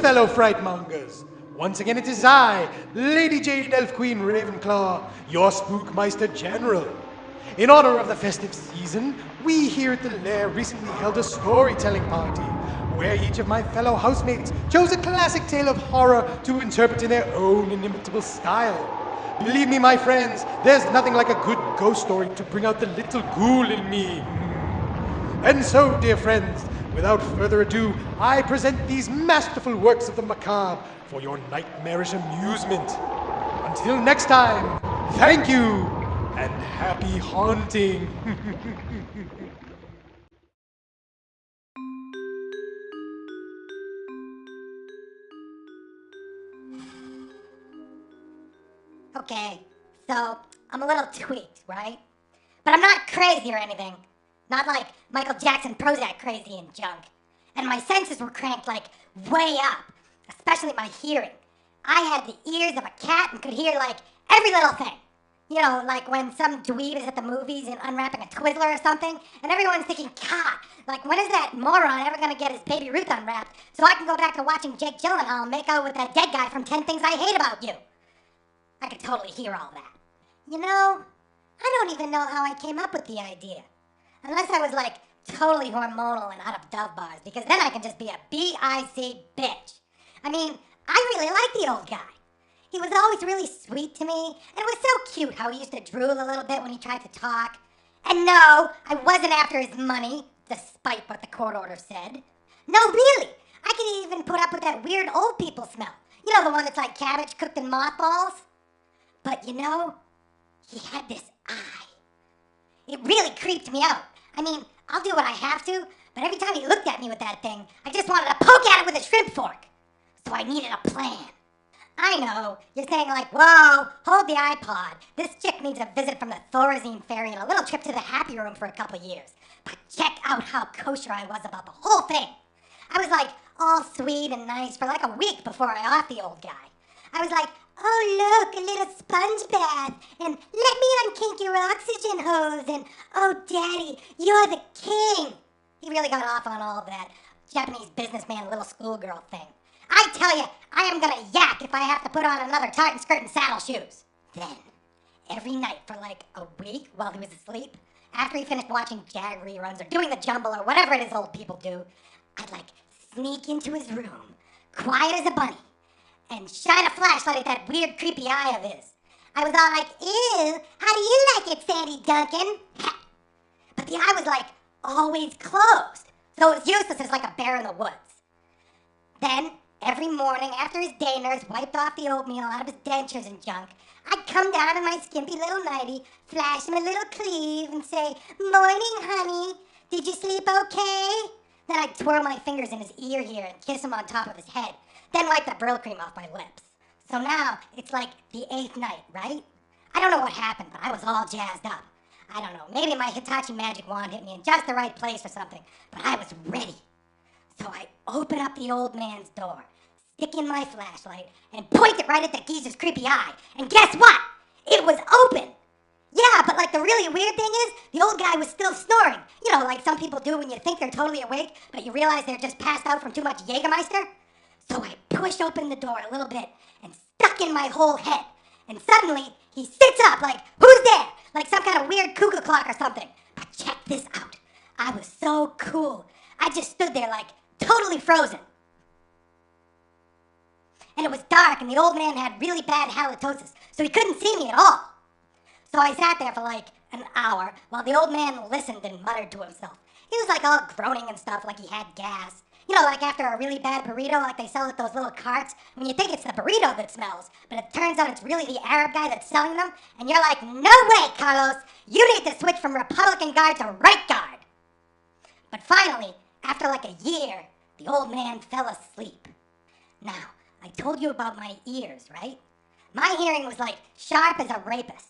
fellow frightmongers. Once again it is I, Lady Jade Elf Queen Ravenclaw, your Spookmeister General. In honor of the festive season, we here at the Lair recently held a storytelling party, where each of my fellow housemates chose a classic tale of horror to interpret in their own inimitable style. Believe me, my friends, there's nothing like a good ghost story to bring out the little ghoul in me. And so, dear friends, without further ado, I present these masterful works of the macabre for your nightmarish amusement. Until next time, thank you, and happy haunting. Okay, so I'm a little tweaked, right? But I'm not crazy or anything. Not like Michael Jackson Prozac crazy and junk. And my senses were cranked like way up, especially my hearing. I had the ears of a cat and could hear like every little thing. You know, like when some dweeb is at the movies and unwrapping a Twizzler or something, and everyone's thinking, God, like when is that moron ever gonna get his Baby Ruth unwrapped so I can go back to watching Jake Gyllenhaal make out with that dead guy from 10 Things I Hate About You? I could totally hear all that. You know, I don't even know how I came up with the idea. Unless I was like totally hormonal and out of Dove bars, because then I can just be a B-I-C bitch. I mean, I really liked the old guy. He was always really sweet to me, and it was so cute how he used to drool a little bit when he tried to talk. And no, I wasn't after his money, despite what the court order said. No, really, I could even put up with that weird old people smell. You know, the one that's like cabbage cooked in mothballs? But you know, he had this eye. It really creeped me out. I mean, I'll do what I have to, but every time he looked at me with that thing, I just wanted to poke at it with a shrimp fork. So I needed a plan. I know, you're saying like, whoa, hold the iPod. This chick needs a visit from the Thorazine fairy and a little trip to the happy room for a couple years. But check out how kosher I was about the whole thing. I was like all sweet and nice for like a week before I offed the old guy. I was like, oh look, a little sponge bath, and let me unkink your oxygen hose, and oh daddy, you're the king. He really got off on all of that Japanese businessman little schoolgirl thing. I tell you, I am gonna yak if I have to put on another tartan skirt and saddle shoes. Then, every night for like a week while he was asleep, after he finished watching Jag reruns or doing the jumble or whatever it is old people do, I'd like sneak into his room, quiet as a bunny, and shine a flashlight at that weird creepy eye of his. I was all like, ew, how do you like it, Sandy Duncan? But the eye was like always closed, so it was useless as like a bear in the woods. Then, every morning after his day nurse wiped off the oatmeal out of his dentures and junk, I'd come down in my skimpy little nightie, flash him a little cleave and say, morning, honey, did you sleep okay? Then I'd twirl my fingers in his ear here and kiss him on top of his head. Then wipe the Brill cream off my lips. So now, it's like the 8th night, right? I don't know what happened, but I was all jazzed up. I don't know, maybe my Hitachi magic wand hit me in just the right place or something, but I was ready. So I open up the old man's door, stick in my flashlight, and point it right at the geezer's creepy eye. And guess what? It was open! Yeah, but like the really weird thing is, the old guy was still snoring. You know, like some people do when you think they're totally awake, but you realize they're just passed out from too much Jägermeister. So I pushed open the door a little bit and stuck in my whole head. And suddenly, he sits up like, who's there? Like some kind of weird cuckoo clock or something. But check this out. I was so cool. I just stood there like totally frozen. And it was dark and the old man had really bad halitosis, so he couldn't see me at all. So I sat there for like an hour while the old man listened and muttered to himself. He was like all groaning and stuff like he had gas. You know, like after a really bad burrito like they sell at those little carts, when you think it's the burrito that smells, but it turns out it's really the Arab guy that's selling them, and you're like, no way, Carlos, you need to switch from Republican guard to right guard. But finally, after like a year, the old man fell asleep. Now, I told you about my ears, right? My hearing was like sharp as a rapist.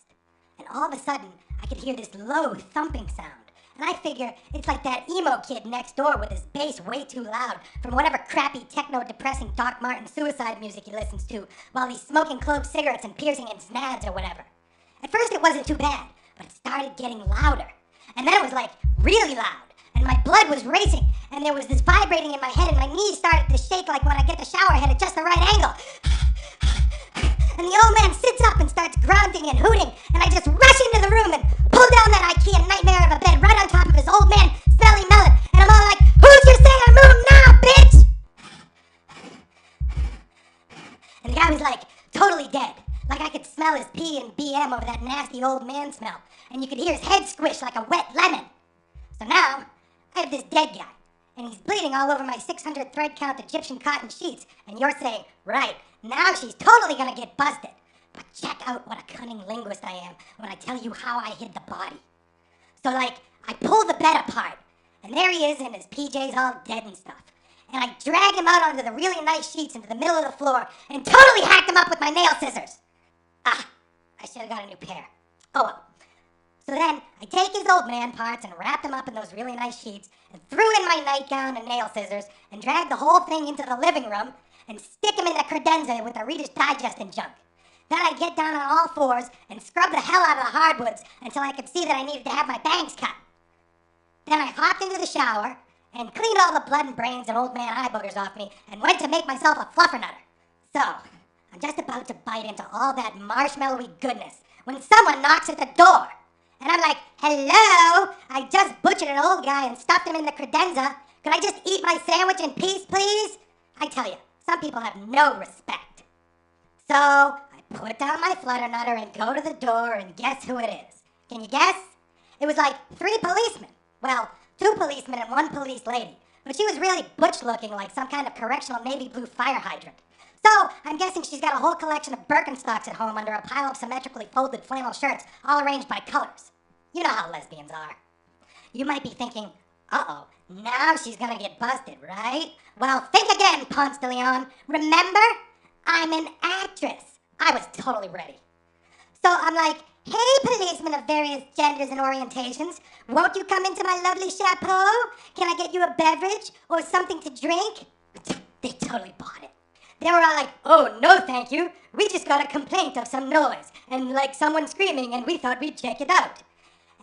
And all of a sudden, I could hear this low thumping sound. And I figure it's like that emo kid next door with his bass way too loud from whatever crappy techno-depressing Doc Martin suicide music he listens to while he's smoking clove cigarettes and piercing his nads or whatever. At first it wasn't too bad, but it started getting louder. And then it was like really loud. And and my blood was racing, and there was this vibrating in my head, and my knees started to shake like when I get the shower head at just the right angle. And the old man sits up and starts grunting and hooting, and I just rush into the room and pull down that IKEA nightmare of a bed right on top of his old man, smelly melon, and I'm all like, "Who's your Sailor Moon now, bitch?" And the guy was like, totally dead. Like I could smell his pee and BM over that nasty old man smell, and you could hear his head squish like a wet lemon. So now, I have this dead guy, and he's bleeding all over my 600 thread count Egyptian cotton sheets, and you're saying, right, now she's totally gonna get busted. But check out what a cunning linguist I am when I tell you how I hid the body. So like, I pull the bed apart, and there he is in his PJs all dead and stuff. And I drag him out onto the really nice sheets into the middle of the floor and totally hacked him up with my nail scissors. Ah, I should have got a new pair. Oh well. So then, I take his old man parts and wrap them up in those really nice sheets and threw in my nightgown and nail scissors and dragged the whole thing into the living room and stick him in the credenza with the Reader's Digest and junk. Then I get down on all fours and scrub the hell out of the hardwoods until I could see that I needed to have my bangs cut. Then I hopped into the shower and cleaned all the blood and brains and old man eye boogers off me and went to make myself a fluffernutter. So, I'm just about to bite into all that marshmallowy goodness when someone knocks at the door. And I'm like, "Hello, I just butchered an old guy and stuffed him in the credenza. Could I just eat my sandwich in peace, please?" I tell you, some people have no respect. So, I put down my flutternutter and go to the door, and guess who it is? Can you guess? It was like 3 policemen. Well, 2 policemen and 1 police lady. But she was really butch looking, like some kind of correctional navy blue fire hydrant. So, I'm guessing she's got a whole collection of Birkenstocks at home under a pile of symmetrically folded flannel shirts, all arranged by colors. You know how lesbians are. You might be thinking, uh-oh, now she's gonna get busted, right? Well, think again, Ponce de Leon. Remember? I'm an actress. I was totally ready. So I'm like, "Hey, policemen of various genders and orientations, won't you come into my lovely chapeau? Can I get you a beverage or something to drink?" They totally bought it. They were all like, "Oh, no thank you. We just got a complaint of some noise and like someone screaming and we thought we'd check it out."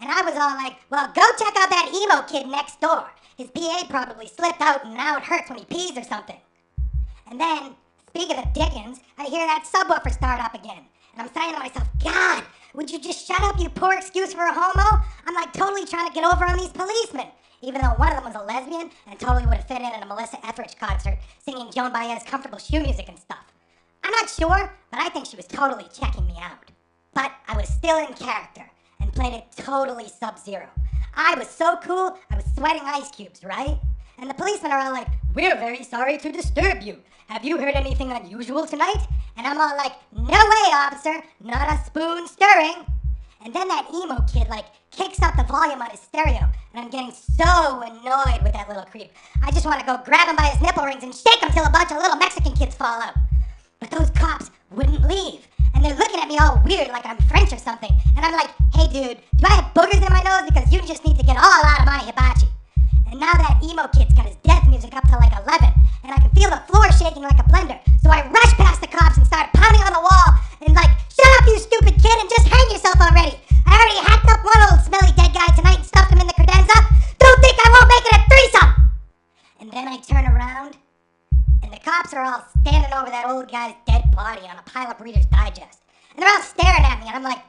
And I was all like, "Well, go check out that emo kid next door. His PA probably slipped out and now it hurts when he pees or something." And then, speaking of Dickens, I hear that subwoofer start up again. And I'm saying to myself, "God, would you just shut up, you poor excuse for a homo?" I'm like totally trying to get over on these policemen. Even though one of them was a lesbian and totally would have fit in at a Melissa Etheridge concert singing Joan Baez's comfortable shoe music and stuff. I'm not sure, but I think she was totally checking me out. But I was still in character and played it totally Sub-Zero. I was so cool, I was sweating ice cubes, right? And the policemen are all like, "We're very sorry to disturb you. Have you heard anything unusual tonight?" And I'm all like, "No way, officer, not a spoon stirring." And then that emo kid like kicks up the volume on his stereo, and I'm getting so annoyed with that little creep. I just want to go grab him by his nipple rings and shake him till a bunch of little Mexican kids fall out. But those cops wouldn't leave, and they're looking at me all weird like I'm French or something. And I'm like, "Hey dude, do I have boogers in my nose? Because you just need to get all out of my hibachi." And now that emo kid's got his death music up to like 11, and I can feel the floor shaking like a blender. So I rush past the cops and start pounding on the wall and like, "Shut up, you stupid kid, and just hang yourself already. I already hacked up one old smelly dead guy tonight and stuffed him in the credenza. Don't think I won't make it a threesome." And then I turn around, and the cops are all standing over that old guy's dead body on a pile of Reader's Digest. And they're all staring at me, and I'm like,